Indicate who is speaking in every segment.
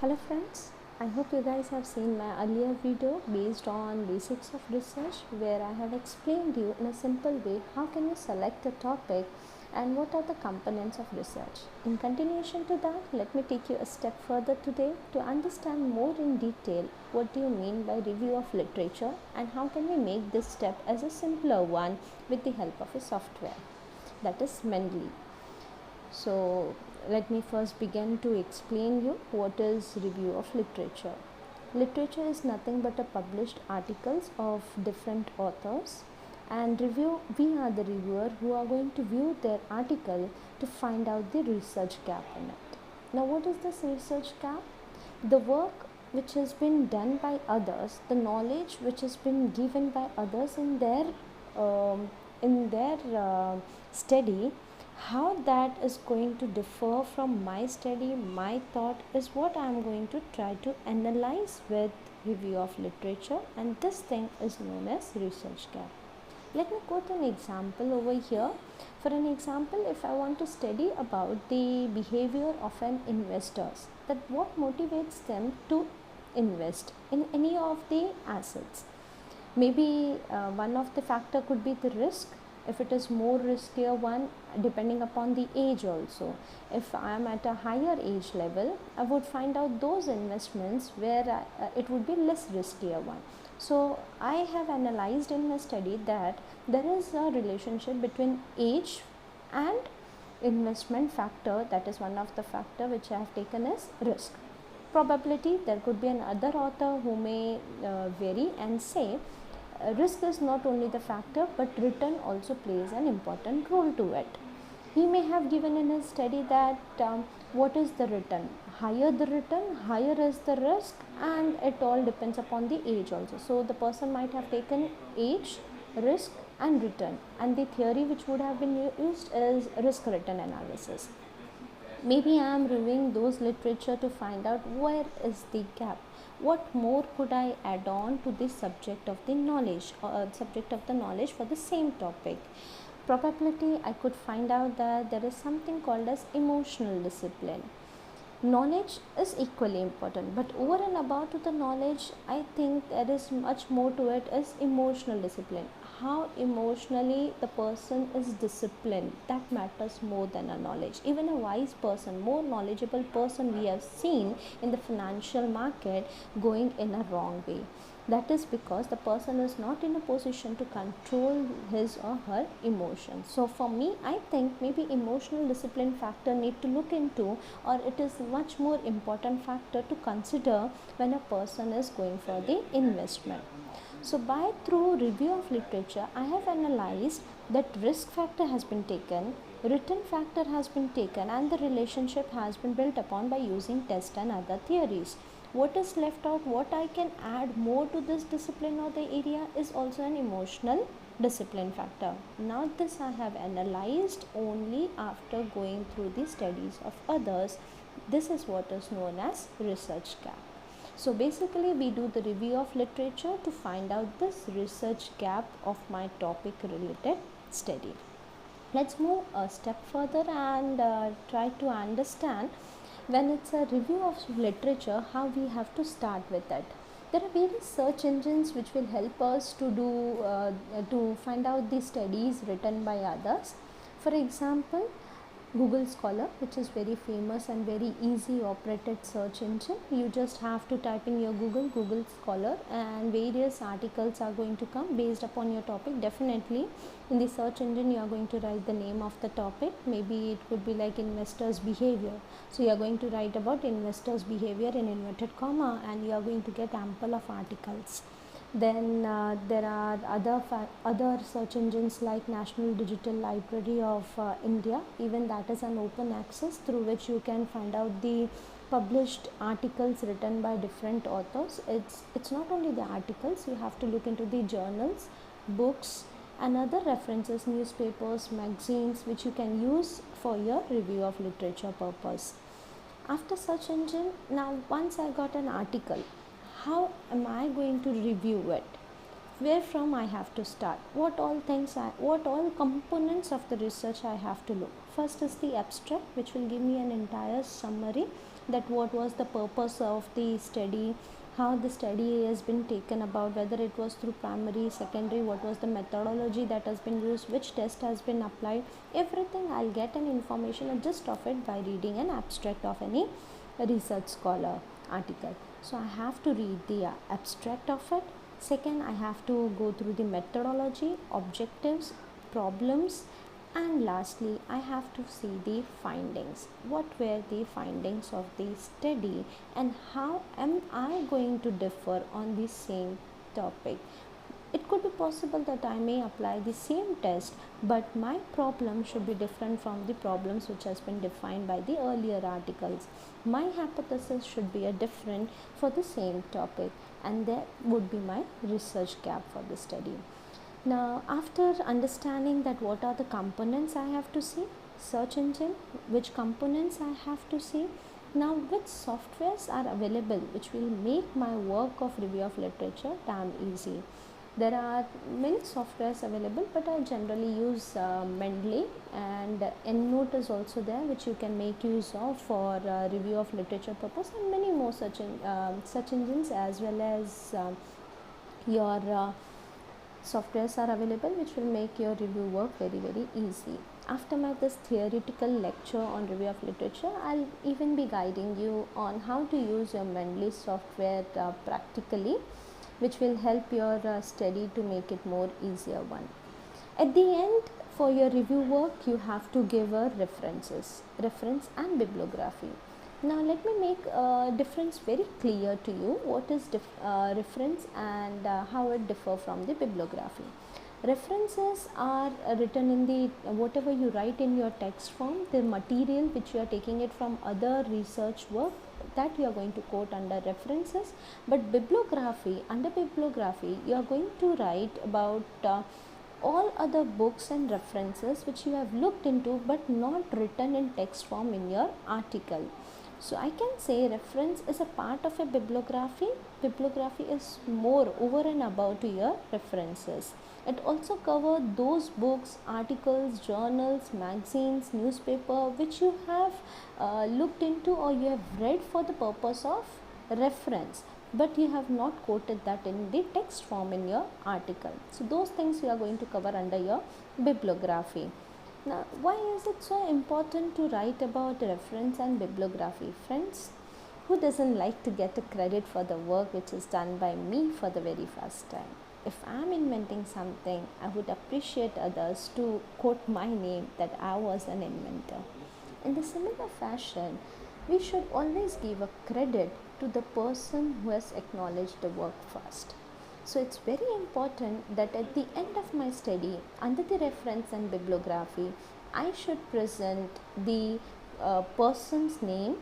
Speaker 1: Hello friends, I hope you guys have seen my earlier video based on basics of research where I have explained you in a simple way how can you select a topic and what are the components of research. In continuation to that, let me take you a step further today to understand more in detail what do you mean by review of literature and how can we make this step as a simpler one with the help of a software, that is Mendeley. So let me first begin to explain you what is review of literature. Literature is nothing but a published articles of different authors, and we are the reviewer who are going to view their article to find out the research gap in it. Now what is this research gap? The work which has been done by others, the knowledge which has been given by others um, in their study, how that is going to differ from my study, my thought is what I am going to try to analyze with review of literature, and this thing is known as research gap. Let me quote an example over here. For an example, if I want to study about the behavior of an investors, that what motivates them to invest in any of the assets. Maybe one of the factor could be the risk, if it is more riskier one, depending upon the age also. If I am at a higher age level, I would find out those investments where it would be less riskier one. So I have analyzed in my study that there is a relationship between age and investment factor, that is one of the factor which I have taken as risk. Probability, there could be another author who may vary and say risk is not only the factor but return also plays an important role to it. He may have given in his study that what is the return, higher the return, higher is the risk, and it all depends upon the age also. So the person might have taken age, risk and return, and the theory which would have been used is risk return analysis. Maybe I am reviewing those literature to find out where is the gap, what more could I add on to this subject of the knowledge or subject of the knowledge for the same topic. Probability, I could find out that there is something called as emotional discipline. Knowledge is equally important, but over and above to the knowledge, I think there is much more to it is emotional discipline. How emotionally the person is disciplined, that matters more than a knowledge. Even a wise person, more knowledgeable person, we have seen in the financial market going in a wrong way. That is because the person is not in a position to control his or her emotions. So for me, I think maybe emotional discipline factor need to look into, or it is much more important factor to consider when a person is going for the investment. So by through review of literature, I have analyzed that risk factor has been taken, return factor has been taken, and the relationship has been built upon by using test and other theories. What is left out, what I can add more to this discipline or the area is also an emotional discipline factor. Now this I have analyzed only after going through the studies of others. This is what is known as research gap. So basically we do the review of literature to find out this research gap of my topic related study. Let's move a step further and try to understand when it's a review of literature how we have to start with it. There are various search engines which will help us to find out the studies written by others. For example, Google Scholar, which is very famous and very easy operated search engine. You just have to type in your Google Scholar, and various articles are going to come based upon your topic. Definitely in the search engine you are going to write the name of the topic. Maybe it could be like investors behavior, so you are going to write about investors behavior in inverted comma, and you are going to get ample of articles. Then there are other search engines like National Digital Library of India. Even that is an open access through which you can find out the published articles written by different authors. It's not only the articles, you have to look into the journals, books and other references, newspapers, magazines, which you can use for your review of literature purpose. After search engine, now once I got an article, how am I going to review it? Where from I have to start? What all components of the research I have to look? First is the abstract, which will give me an entire summary that what was the purpose of the study, how the study has been taken about, whether it was through primary, secondary, what was the methodology that has been used, which test has been applied, everything I'll get an information, a gist of it by reading an abstract of any research scholar article. So I have to read the abstract of it. Second, I have to go through the methodology, objectives, problems, and lastly I have to see the findings. What were the findings of the study and how am I going to differ on the same topic? It could be possible that I may apply the same test, but my problem should be different from the problems which has been defined by the earlier articles. My hypothesis should be a different for the same topic, and that would be my research gap for the study. Now, after understanding that what are the components I have to see, search engine, which components I have to see, now which softwares are available which will make my work of review of literature damn easy. There are many softwares available, but I generally use Mendeley, and EndNote is also there, which you can make use of for review of literature purpose, and many more search engines as well as your softwares are available which will make your review work very easy. After this theoretical lecture on review of literature, I'll even be guiding you on how to use your Mendeley software practically, which will help your study to make it more easier one. At the end, for your review work, you have to give a reference and bibliography. Now let me make a difference very clear to you. What is reference and how it differ from the bibliography. References are written in the whatever you write in your text form, the material which you are taking it from other research work, that you are going to quote under references. But bibliography, under bibliography you are going to write about all other books and references which you have looked into but not written in text form in your article. So I can say reference is a part of a bibliography. Bibliography is more over and above to your references. It also covers those books, articles, journals, magazines, newspaper which you have looked into or you have read for the purpose of reference, but you have not quoted that in the text form in your article. So those things you are going to cover under your bibliography. Now, why is it so important to write about reference and bibliography? Friends, who doesn't like to get a credit for the work which is done by me for the very first time? If I am inventing something, I would appreciate others to quote my name that I was an inventor. In the similar fashion, we should always give a credit to the person who has acknowledged the work first. So it's very important that at the end of my study, under the reference and bibliography, I should present the person's name,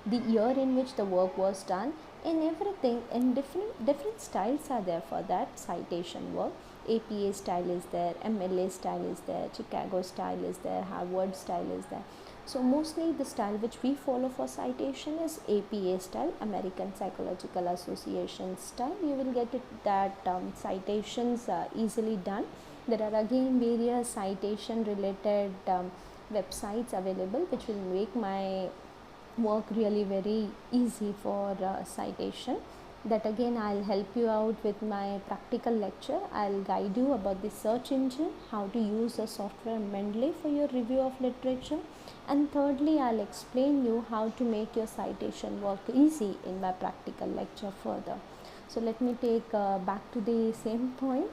Speaker 1: the year in which the work was done, and everything. And different styles are there for that citation work. APA style is there, MLA style is there, Chicago style is there, Harvard style is there. So mostly the style which we follow for citation is APA style, American Psychological Association style. You will get it that citations easily done. There are again various citation related websites available which will make my work really very easy for citation. That again I'll help you out with my practical lecture. I'll guide you about the search engine, how to use the software Mendeley for your review of literature, and thirdly I'll explain you how to make your citation work easy in my practical lecture further. So let me take back to the same point.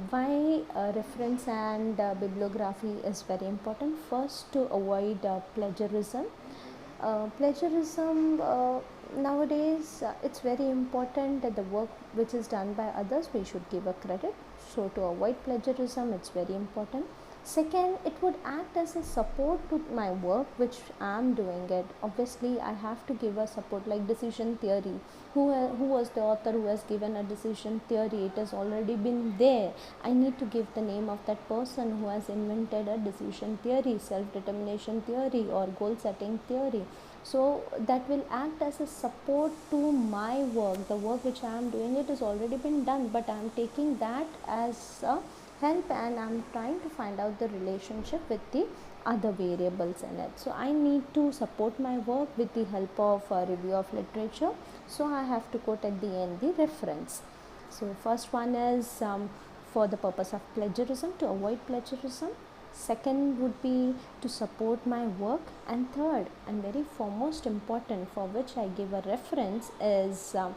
Speaker 1: Why reference and bibliography is very important. First, to avoid plagiarism. Plagiarism nowadays it's very important that the work which is done by others we should give a credit. So to avoid plagiarism, it's very important. Second, it would act as a support to my work which I am doing it. Obviously I have to give a support, like decision theory. Who was the author who has given a decision theory? It has already been there. I need to give the name of that person who has invented a decision theory, self-determination theory or goal setting theory. So that will act as a support to my work. The work which I am doing, it has already been done, but I am taking that as a help and I am trying to find out the relationship with the other variables in it. So I need to support my work with the help of a review of literature. So I have to quote at the end the reference. So first one is for the purpose of plagiarism, to avoid plagiarism. Second would be to support my work, and third and very foremost important for which I give a reference is so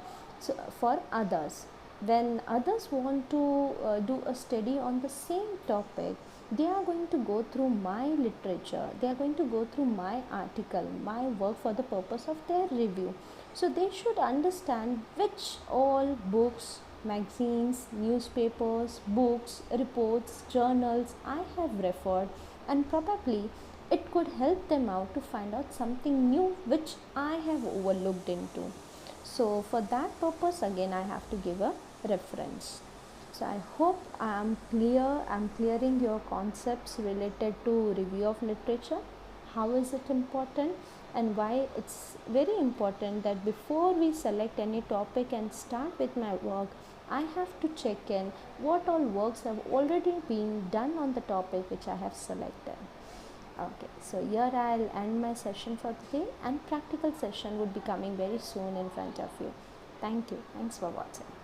Speaker 1: for others. When others want to do a study on the same topic, they are going to go through my literature, they are going to go through my article, my work for the purpose of their review. So they should understand which all books, magazines, newspapers, books, reports, journals I have referred, and probably it could help them out to find out something new which I have overlooked into. So for that purpose again I have to give a reference. So I hope I'm clearing your concepts related to review of literature. How is it important and why it's very important that before we select any topic and start with my work, I have to check in what all works have already been done on the topic which I have selected. Okay, so here I'll end my session for today, and practical session would be coming very soon in front of you. Thank you. Thanks for watching.